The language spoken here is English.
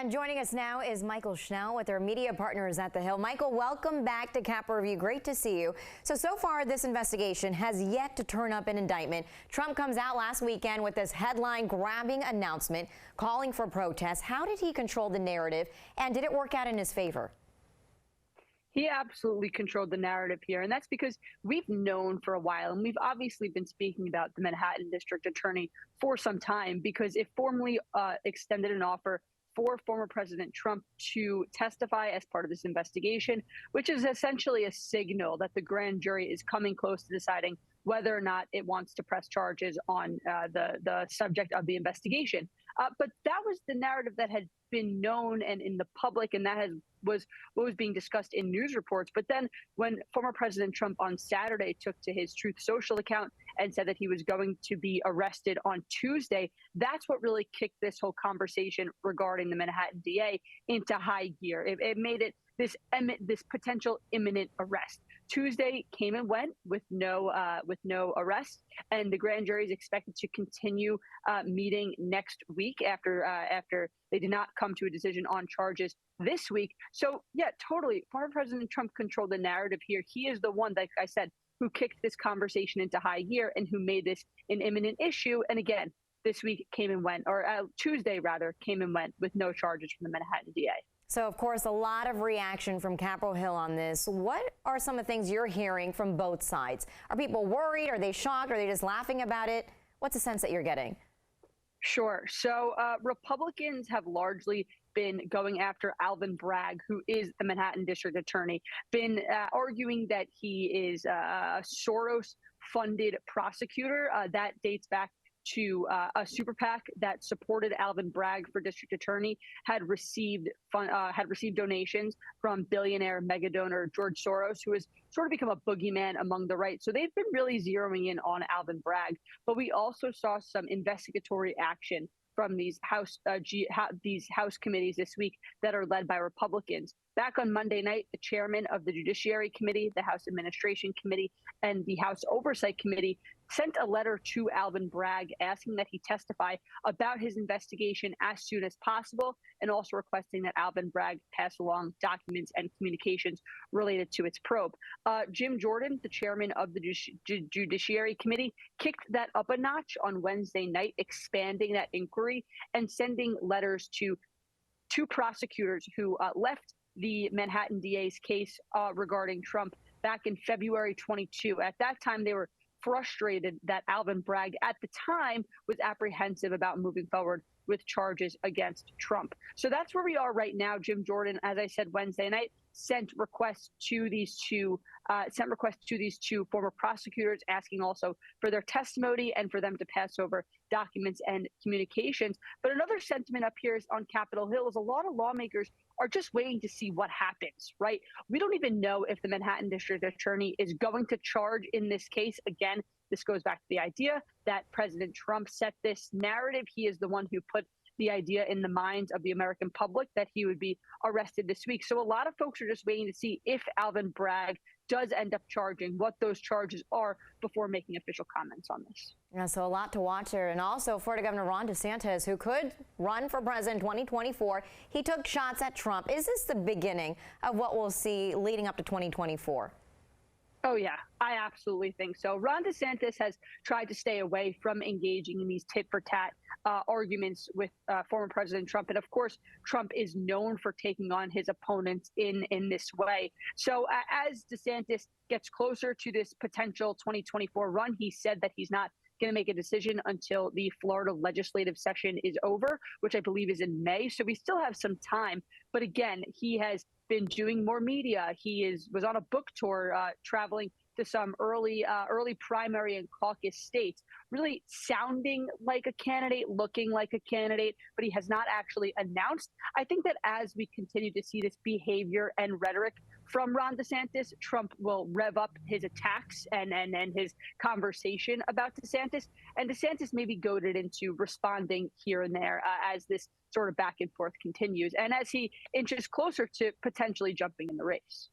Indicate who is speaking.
Speaker 1: And joining us now is Mychael Schnell with our media partners at The Hill. Mychael, welcome back to Capitol Review. Great to see you. So far, this investigation has yet to turn up an indictment. Trump comes out last weekend with this headline-grabbing announcement calling for protests. How did he control the narrative, and did it work out in his favor?
Speaker 2: He absolutely controlled the narrative here, and that's because we've known for a while, and we've obviously been speaking about the Manhattan District Attorney for some time, because it formally extended an offer for former President Trump to testify as part of this investigation, which is essentially a signal that the grand jury is coming close to deciding whether or not it wants to press charges on the subject of the investigation. But that was the narrative that had been known and in the public, and that was what was being discussed in news reports. But then when former President Trump on Saturday took to his Truth Social account and said that he was going to be arrested on Tuesday, that's what really kicked this whole conversation regarding the Manhattan DA into high gear. It made it this potential imminent arrest. Tuesday came and went with no arrest, and the grand jury is expected to continue meeting next week after they did not come to a decision on charges this week. So yeah, totally, former President Trump controlled the narrative here. He is the one, like I said, who kicked this conversation into high gear and who made this an imminent issue. And again, this week came and went, or Tuesday rather, came and went with no charges from the Manhattan DA.
Speaker 1: So, of course, a lot of reaction from Capitol Hill on this. What are some of the things you're hearing from both sides? Are people worried? Are they shocked? Are they just laughing about it? What's the sense that you're getting?
Speaker 2: Sure. So Republicans have largely been going after Alvin Bragg, who is the Manhattan District Attorney, been arguing that he is a Soros-funded prosecutor. That dates back to a super PAC that supported Alvin Bragg for district attorney, had received donations from billionaire mega donor George Soros, who has sort of become a boogeyman among the right. So they've been really zeroing in on Alvin Bragg. But we also saw some investigatory action from these House committees this week that are led by Republicans. Back on Monday night, the chairman of the Judiciary Committee, the House Administration Committee, and the House Oversight Committee sent a letter to Alvin Bragg asking that he testify about his investigation as soon as possible, and also requesting that Alvin Bragg pass along documents and communications related to its probe. Jim Jordan, the chairman of the Judiciary Committee, kicked that up a notch on Wednesday night, expanding that inquiry and sending letters to two prosecutors who left the Manhattan DA's case regarding Trump back in February 22. At that time, they were frustrated that Alvin Bragg at the time was apprehensive about moving forward with charges against Trump. So that's where we are right now. Jim Jordan, as I said Wednesday night, sent requests to these two former prosecutors, asking also for their testimony and for them to pass over documents and communications. But another sentiment up here is on Capitol Hill is a lot of lawmakers are just waiting to see what happens, right? We don't even know if the Manhattan District Attorney is going to charge in this case. Again, this goes back to the idea that President Trump set this narrative. He is the one who put the idea in the minds of the American public that he would be arrested this week. So a lot of folks are just waiting to see if Alvin Bragg does end up charging, what those charges are, before making official comments on this.
Speaker 1: Yeah, so a lot to watch here. And also, Florida Governor Ron DeSantis, who could run for president in 2024, he took shots at Trump. Is this the beginning of what we'll see leading up to 2024?
Speaker 2: Oh, yeah, I absolutely think so. Ron DeSantis has tried to stay away from engaging in these tit-for-tat arguments with former President Trump. And of course, Trump is known for taking on his opponents in this way. So as DeSantis gets closer to this potential 2024 run, he said that he's not going to make a decision until the Florida legislative session is over, which I believe is in May. So we still have some time. But again, he has been doing more media. He was on a book tour, traveling to some early primary and caucus states, really sounding like a candidate, looking like a candidate, but he has not actually announced. I think that as we continue to see this behavior and rhetoric from Ron DeSantis, Trump will rev up his attacks and his conversation about DeSantis, and DeSantis may be goaded into responding here and there as this sort of back and forth continues, and as he inches closer to potentially jumping in the race.